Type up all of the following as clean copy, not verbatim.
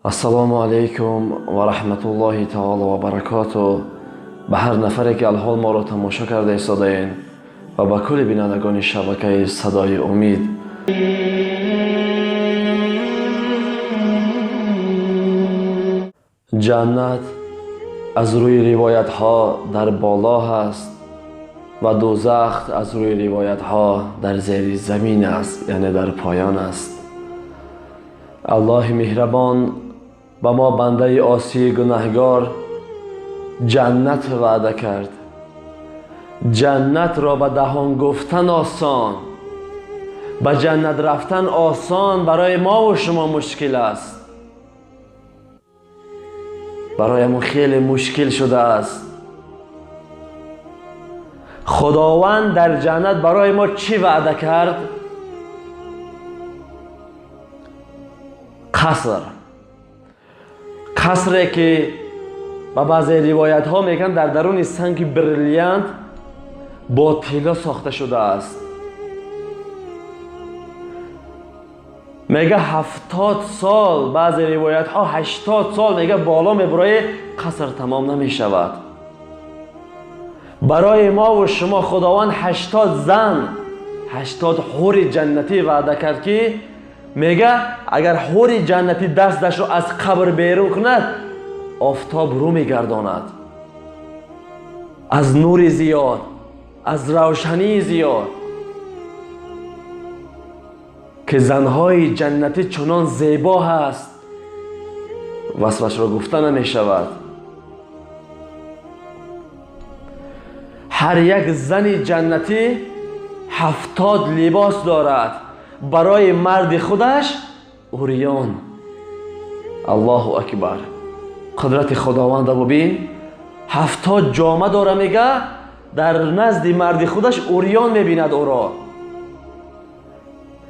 السلام علیکم و رحمت الله تعالی و برکاته به هر نفری که الحال ما را تماشا کرده ایستادین و به کل بینندگان شبکه صدای امید. جنت از روی روایت ها در بالا هست و دوزخ از روی روایت ها در زیر زمین است، یعنی در پایان است. الله مهربان به ما بنده عاصی گناهگار جنت وعده کرد. جنت را به دهان گفتن آسان، به جنت رفتن آسان برای ما و شما مشکل است. برای ما خیلی مشکل شده است. خداوند در جنت برای ما چی وعده کرد؟ قصری که با بعضی روایت ها میگن در درون سنگ بریلیانت با طلا ساخته شده است. میگه 70 سال، بعضی روایت ها 80 سال میگه بالا میبره، قصر تمام نمی شود. برای ما و شما خداوند 80 زن، 80 حور جنتی وعده کرد که میگه اگر حور جنتی دستش رو از قبر بیرون کند آفتاب رو میگرداند، از نور زیاد، از روشنی زیاد، که زنهای جنتی چنان زیبا هست وصفش را گفته نمی شود. هر یک زن جنتی 70 لباس دارد برای مرد خودش اوریان. الله اکبر، قدرت خداوند ببین. 70 جامه داره، میگه در نزد مرد خودش اوریان میبیند او را.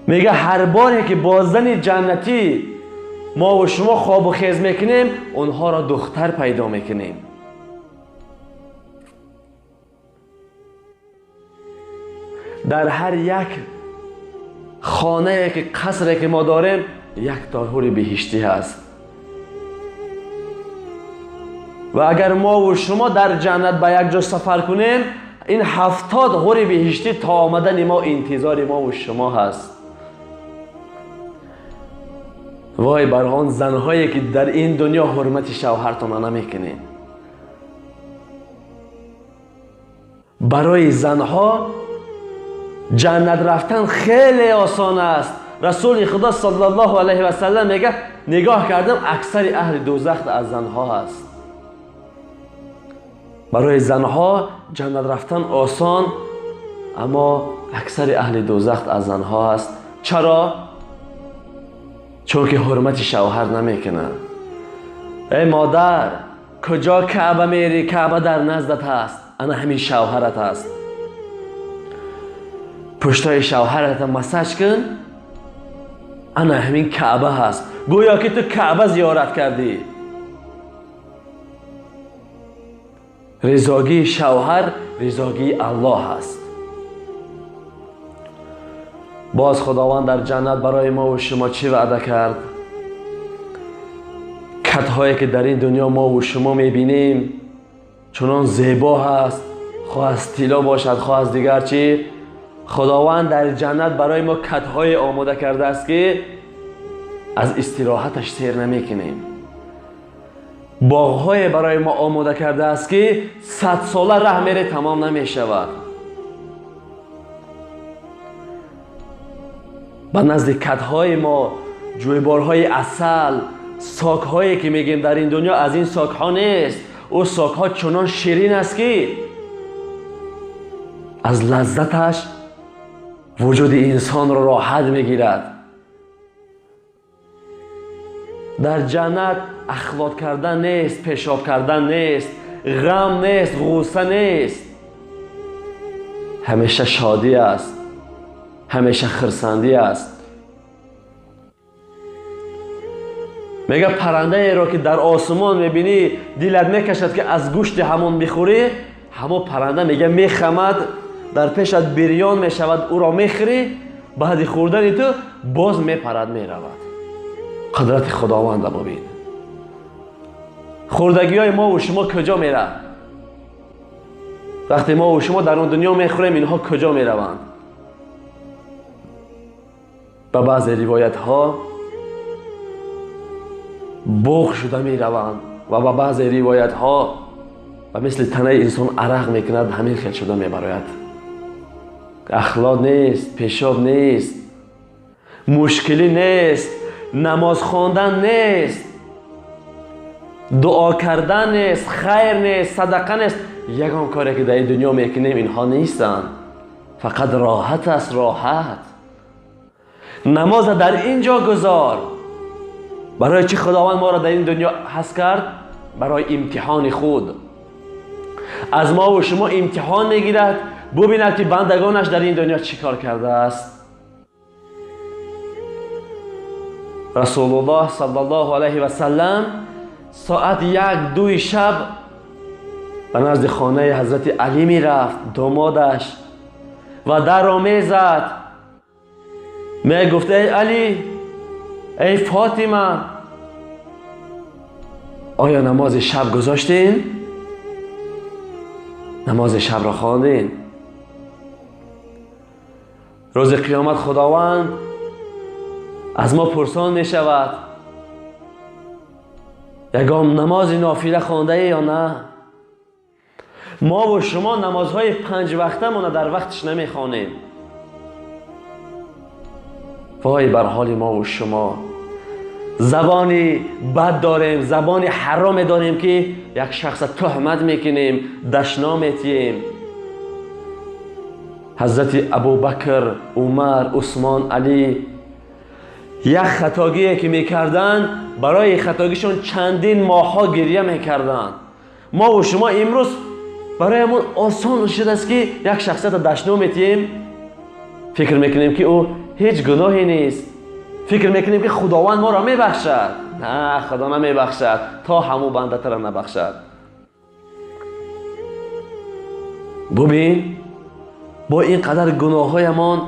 میگه هر باری که با زن جنتی ما و شما خواب و خیز میکنیم اونها را دختر پیدا میکنیم. در هر یک خانه که قصری که ما داریم یک تا حور بهشتی هست. و اگر ما و شما در جنت به یک جا سفر کنیم این 70 حور بهشتی تا آمدن ما انتظار ما و شما هست. وای بر آن زنهایی که در این دنیا حرمت شوهرتان نمیکنین. برای زنها جنت رفتن خیلی آسان است. رسول خدا صلی الله علیه و سلم میگه نگاه کردم اکثر اهل دوزخ از زنها هست. برای زنها جنت رفتن آسان، اما اکثر اهل دوزخ از زنها هست. چرا؟ چون که حرمت شوهر نمیکنن. ای مادر، کجا کعبه میری؟ کعبه در نزدت هست، انا همین شوهرت هست. پشتای شوهرت مساج کن، انا همین کعبه هست. گویا که تو کعبه زیارت کردی. رضاگی شوهر رضاگی الله هست. باز خداوند در جنت برای ما و شما چی وعده کرد؟ کتهایی که در این دنیا ما و شما میبینیم چنان زیبا هست، خواه از طلا باشد خواه از دیگر چی. خداوند در جنت برای ما کتهای آماده کرده است که از استراحتش سیر نمیکنیم. باغهای برای ما آماده کرده است که 100 ساله ره میره تمام نمی شود. به نزد کتهای ما جویبارهای عسل، ساکهایی که میگیم در این دنیا از این ساکها نیست. او ساکها چنان شیرین است که از لذتش وجود انسان را راحت میگیرد. در جنت اخلاط کردن نیست، پیشاب کردن نیست، غم نیست، غصه نیست. همیشه شادی است، همیشه خرسندی است. میگه پرنده ای را که در آسمان میبینی دلت میکشد که از گوشت همون بخوری، همون پرنده میگه میخمد، در پیشت بریان میشود، او را میخوری، بعد خوردن تو باز میپرد میرود. قدرت خداوند ببین. خوردگی های ما و شما کجا میره؟ وقتی ما و شما در اون دنیا میخوریم اینها کجا میروند؟ به بعض روایت ها بغ شده میروند و به بعض روایت ها و مثل تنه انسان عرق میکند همین خیل شده میبراید. اخلاق نیست، پیشاب نیست، مشکلی نیست، نماز خواندن نیست، دعا کردن نیست، خیر نیست، صدقه نیست. یگان کاری که در این دنیا میکنیم اینها نیستن. فقط راحت است، راحت. نماز در اینجا گذار. برای چی خداوند ما را در این دنیا هست کرد؟ برای امتحان خود. از ما و شما امتحان میگیرد ببیند که بندگانش در این دنیا چی کار کرده است. رسول الله صلی الله علیه و سلم ساعت 1-2 شب به نزد خانه حضرت علی می رفت، دامادش، و در را می زد. می گفت ای علی، ای فاطمه، آیا نماز شب گذاشتین؟ نماز شب را خواندین؟ روز قیامت خداوند از ما پرسان می شود یگام نماز نافله خوانده یا نه؟ ما و شما نمازهای 5 وقته ما در وقتش نمی خوانیم. وای بر حال ما و شما. زبانی بد داریم، زبانی حرام داریم که یک شخص تهمت میکنیم، دشنا میتیم. حضرت ابوبکر، عمر، عثمان، علی یک خطاگیه که میکردن برای خطاگیشون چندین ماها گریه میکردن. ما و شما امروز برای همون آسان شده است که یک شخصیت دشنا میتیم، فکر میکنیم که او هیچ گناهی نیست، فکر میکنیم که خداوند ما را میبخشد. نه، خدا نمیبخشد تا همو بنده تر نبخشد. ببین با این قدر گناه هایمان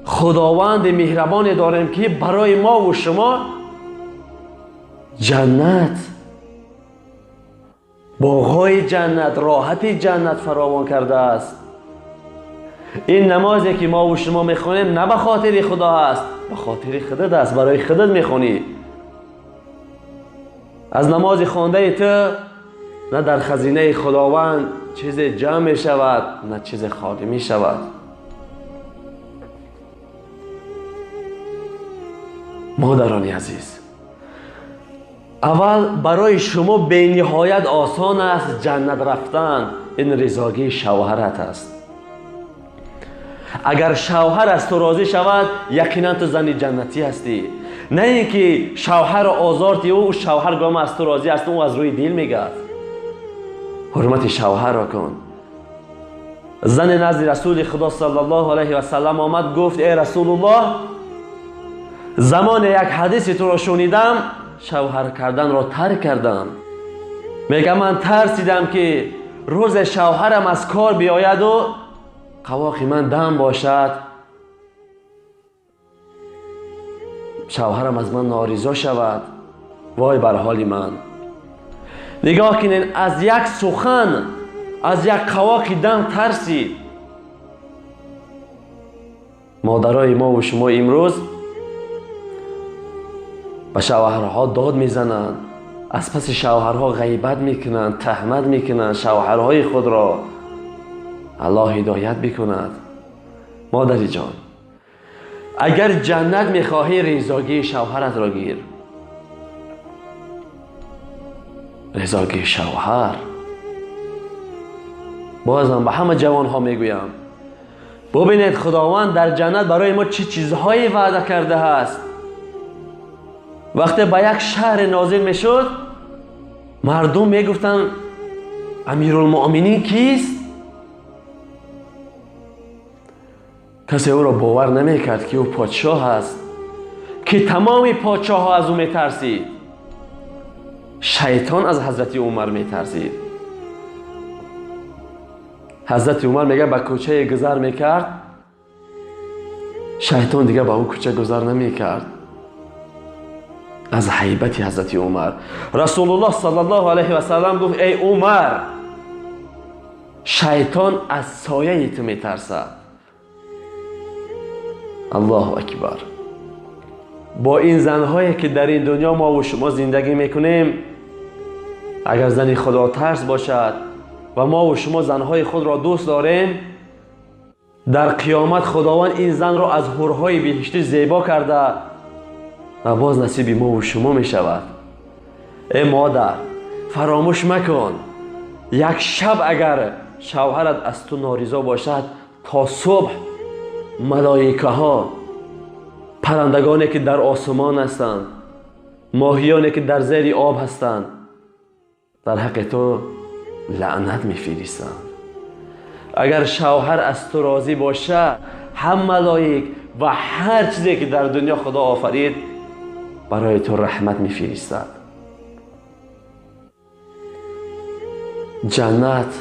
خداوند مهربان داریم که برای ما و شما جنت، باغهای جنت، راحت جنت فراوان کرده است. این نمازی که ما و شما میخونیم نه به خاطر خدا است، به خاطر خودت است، برای خودت میخونی. از نماز خوانده تو نه در خزینه خداوند چیز جمع می شود نه چیز خالی می شود. مادران عزیز، اول برای شما به نهایت آسان است جنت رفتن. این رضاگی شوهرت است. اگر شوهر از تو راضی شود یقینا تو زن جنتی هستی. نه اینکه شوهر آزاردی او شوهر گام از تو راضی است، او از روی دل میگه. حرمت شوهر را کن. زن نزد رسول خدا صلی الله علیه و سلم آمد گفت ای رسول الله، زمان یک حدیث تو را شنیدم شوهر کردن را ترک کردم. میگم من ترسیدم که روز شوهرم از کار بیاید و قواقی من دم باشد، شوهرم از من نارضا شود. وای بر حال من. نگاه کنین، از یک سخن، از یک قواقی دم ترسید. مادرای ما و شما امروز به شوهرها داد میزنند، از پس شوهرها غیبت میکنند، تهمت میکنند شوهرهای خود را. الله هدایت بکند. مادری جان، اگر جنت میخواهی رضاگی شوهرت را گیر. رضاگی شوهر. بازم به همه جوان ها میگویم ببینید خداوند در جنت برای ما چه چیزهایی وعده کرده است. وقتی به یک شهر نازل میشد مردم میگفتن امیرالمؤمنین کیست؟ کسی او را باور نمیکرد که او پادشاه است، که تمامی پادشاه ها از او میترسید. شیطان از حضرت عمر میترسید. حضرت عمر میگه به کوچه گذر میکرد، شیطان دیگه به اون کوچه گذر نمیکرد. از هیبت حضرت عمر. رسول الله صلی الله علیه و سلم گفت ای عمر، شیطان از سایه تو میترسد. الله اکبر. با این زنهایی که در این دنیا ما و شما زندگی میکنیم، اگر زنی خدا ترس باشد و ما و شما زنهای خود را دوست داریم، در قیامت خداوند این زن را از حورهای بهشتی زیبا کرده و باز نصیب ما و شما می شود. ای مادر، فراموش مکن، یک شب اگر شوهرت از تو نارضا باشد، تا صبح ملائکه ها، پرندگانی که در آسمان هستند، ماهیانی که در زیر آب هستند، در حق تو لعنت می‌فرستند. اگر شوهر از تو راضی باشه، هم ملائک و هر چیزی که در دنیا خدا آفرید برای تو رحمت می‌فرستد. جنت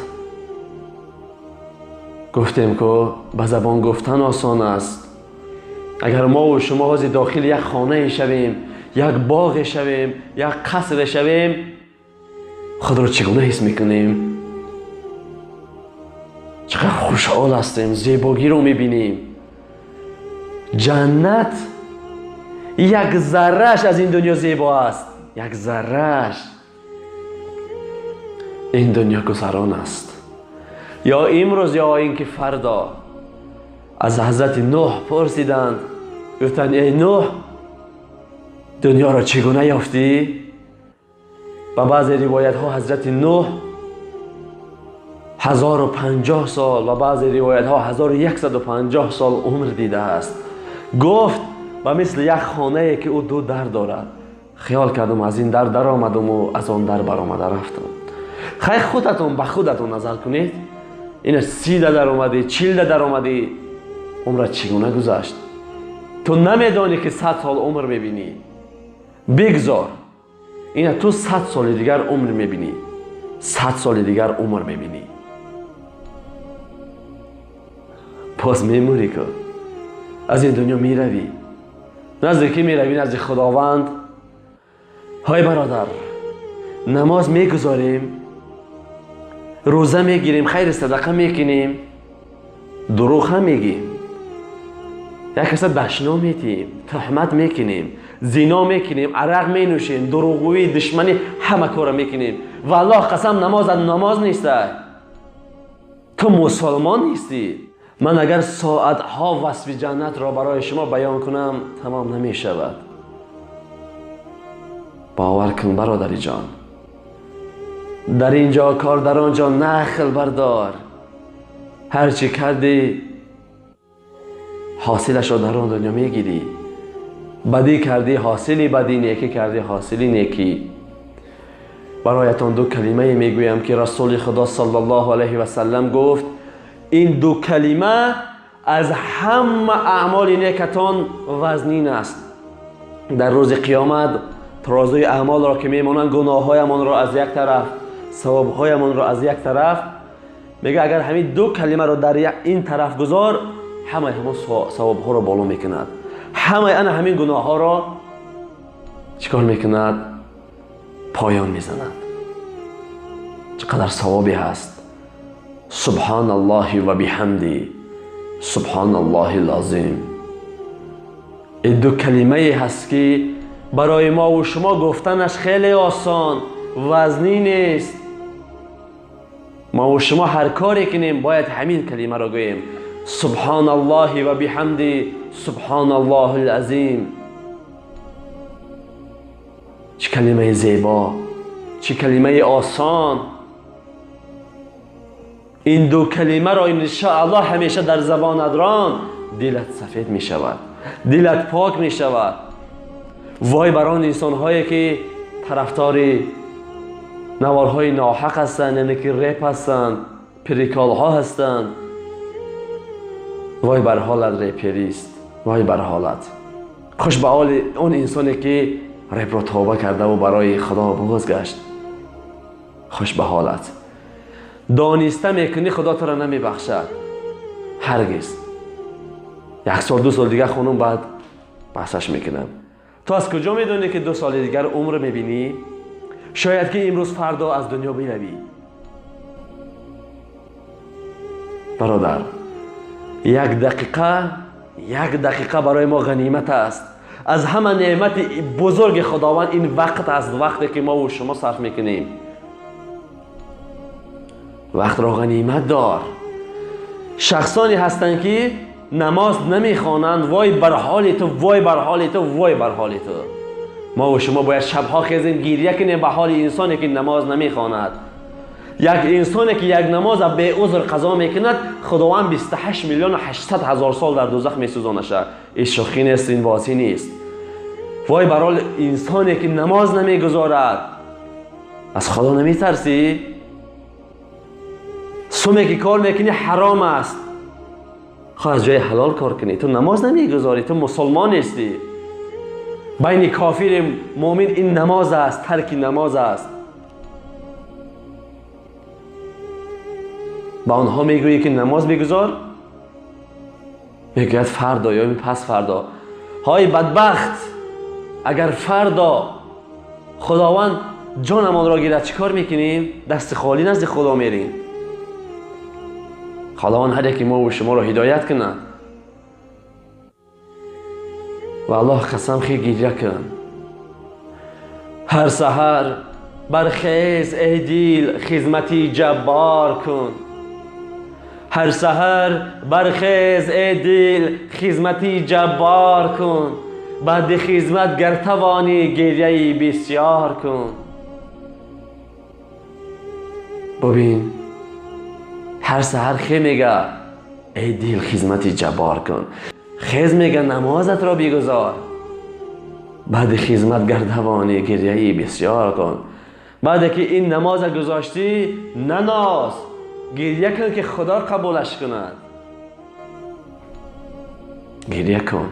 گفتیم که به زبان گفتن آسان است. اگر ما و شما از داخل یک خانه شویم، یک باغ شویم، یک قصر شویم، خود را چگونه حس میکنیم؟ چقدر خوشحال هستیم، زیبایی رو میبینیم. جنت یک ذره‌اش از این دنیا زیبا است، یک ذره‌اش. این دنیا گذران است، یا امروز یا اینکه فردا. از حضرت نوح پرسیدند، گفتند ای نوح، دنیا را چگونه یافتی؟ و بعضی روایت ها حضرت نوح 1050 سال و بعضی روایت ها 1150 سال عمر دیده است. گفت و مثل یک خانه که او دو در دارد، خیال کردم از این در آمدم و از آن در برآمده رفتم. خیلی خودتون به خودتون نظر کنید، این 30 در آمدی، 40 در آمدی، عمرت چگونه گذشت؟ تو نمیدانی که 100 سال عمر میبینی. بگذار، این تو 100 سال دیگر عمر میبینی، 100 سال دیگر عمر میبینی. پس میموری که از این دنیا میروی، نزدیکی میروی نزد خداوند. های برادر، نماز میگذاریم، روزه میگیریم، خیر صدقه میکنیم، دروغ هم میگیم، یک کس دشنا میتیم، تهمت میکنیم، زنا میکنیم، عرق مینوشیم، دروغگویی، دشمنی، همه کار میکنیم. والله قسم نماز نیستی، تو مسلمان نیستی. من اگر ساعتها وصف جنت را برای شما بیان کنم تمام نمی شود. باور کن برادری جان، در اینجا کار، در آنجا نخل بردار. هرچی کردی حاصلش را در آن دنیا میگیری. بدی کردی حاصلی بدی، نیکی کردی حاصلی نیکی. برایتان دو کلمه میگویم که رسول خدا صلی الله علیه و سلم گفت این دو کلمه از همه اعمال نیکتان وزنین است. در روز قیامت ترازوی اعمال را که میمانند، گناههایمان را از یک طرف، ثوابهایمان را از یک طرف، میگه اگر همین دو کلمه را در این طرف گذار، همه ثوابها را بالا میکند، همین گناه ها را چیکار میکند؟ پایان میزند. چقدر ثوابی هست. سبحان الله و بحمده، سبحان الله العظیم. این دو کلمه هست که برای ما و شما گفتنش خیلی آسان، وزنی نیست. ما و شما هر کاری کنیم باید همین کلمه را گوییم، سبحان الله و بحمده، سبحان الله العظیم. چه کلمه زیبا، چه کلمه آسان. این دو کلمه را انشاءالله همیشه در زبان ادران، دلت سفید می شود، دلت پاک می شود. وای بر آن انسان هایی که طرفدار نوارهای ناحق هستند، یعنی که رپ هستند، پریکال ها هستند. وای بر حالت رپریست، وای بر حالت. خوش به حال اون انسانی که رپ را توبه کرده و برای خدا بازگشت. خوش به حالت. دانسته میکنی خدا تو را نمی بخشد هرگز. 1 سال 2 سال دیگه خونم بعد بحثش میکنم. تو از کجا میدونی که 2 سال دیگر عمر میبینی؟ شاید که امروز فردا از دنیا بروی. برادر، یک دقیقه برای ما غنیمت است. از همه نعمت بزرگ خداوند این وقت است، وقتی که ما و شما صرف میکنیم. وقت را غنیمت دار. شخصانی هستند که نماز نمیخوانند. وای بر حال تو، وای بر حال تو، وای بر حال تو. ما و شما باید شبها خیزیم گریه کنیم به حال انسانی که نماز نمیخواند. یک انسانی که یک نماز به عذر قضا میکند، خداوند 28,800,000 سال در دوزخ میسوزانش. این شوخی نیست، این بازی نیست. وای بر حال انسانی که نماز نمیگذارد. از خدا نمیترسی؟ سومی که کار میکنی حرام است. خواه از جای حلال کار کنی. تو نماز نمیگذاری، تو مسلمان نیستی. بین کافر مؤمن این نماز است، ترک نماز است. با آنها میگویی که نماز بگذار، میگوید فردا یا پس فردا. های بدبخت، اگر فردا خداوند جانمان را گیرد چی کار میکنیم؟ دست خالی نزد خدا میریم. خداوند هر یکی ما و شما را هدایت کنه. و الله قسم خیلی گریه کن. هر سحر برخیز ای دل، خدمتی جبار کن. هر سحر برخیز ای دل، خدمتی جبار کن. بعد خدمت گر توانی گریه بسیار کن. ببین هر سحر خی میگه ای دل خدمتی جبار کن. خیز میگه نمازت را بگذار. بعد خدمت گر توانی گریه بسیار کن. بعد که این نماز گذاشتی نناز، گریه کن که خدا قبولش کند. گریه کن.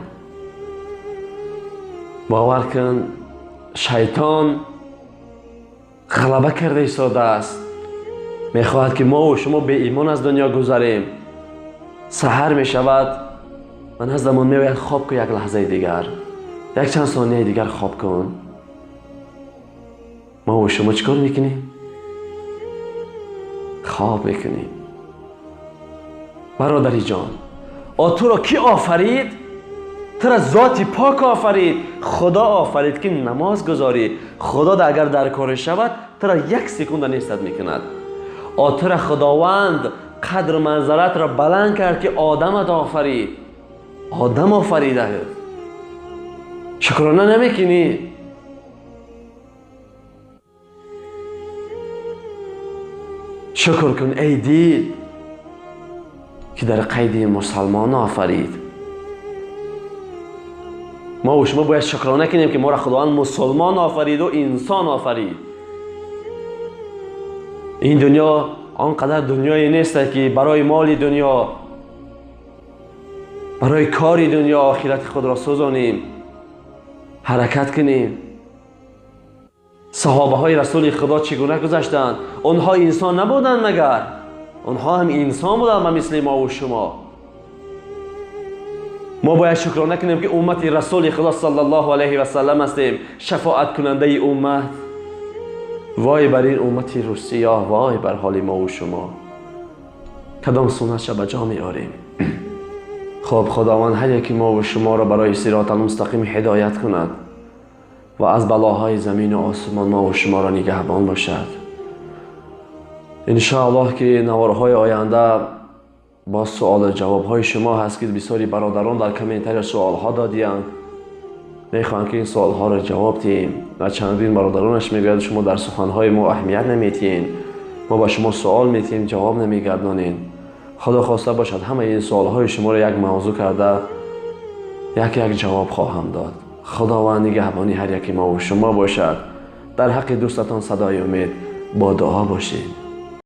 باور کن شیطان غلبه کرده ایستاده است. میخواهد که ما و شما به ایمان از دنیا گذاریم. سحر میشود و نزدمون میوید خواب کن یک لحظه دیگر، یک چند ثانیه دیگر خواب کن. ما و شما چیکار میکنیم؟ خواب میکنیم. برادری جان، تو را کی آفرید؟ تو را ذات پاک آفرید. خدا آفرید که نماز گذاری. خدا اگر در کار شود تو را 1 سکند نیست میکند. تو را خداوند قدر منزلت را بلند کرد که آدمت آفرید. آدم آفریده. شکرانه نمیکنی؟ شکر کن ای دل که در قید مسلمان آفرید. ما و شما باید شکرانه کنیم که ما را خداوند مسلمان آفرید و انسان آفرید. این دنیا آنقدر دنیایی نیست که برای مال دنیا، برای کار دنیا آخرت خود را سوزانیم، حرکت کنیم. صحابه های رسول خدا چگونه گذشتند؟ آنها انسان نبودند مگر؟ آنها هم انسان بودند مثل ما و شما. ما باید شکرانه کنیم که امت رسول خدا صلی الله علیه و سلم هستیم، شفاعت کننده امت. وای بر این امت روسیا، وای بر حال ما و شما. کدام سنتش به جا میاریم؟ خب خداوند هر یکی ما و شما را برای صراط المستقیم هدایت کند و از بلاهای زمین و آسمان ما و شما را نگهبان باشد. انشاءالله که نوارهای آینده با سوال جواب های شما هست که بسیاری برادران در کامنت‌ها سوال ها دادیند. میخوان که این سوال ها را جواب دهیم و چندین برادرانش میگوید شما در سخن های ما اهمیت نمیتین، ما با شما سوال میتیم جواب نمیگردانین. خدا خواسته باشد همه این سوال های شما را یک موضوع کرده یک جواب خواهم داد. خداوند نگهبانی هر یکی ما و شما باشد. در حق دوستتان صدای امید با دعا باشید.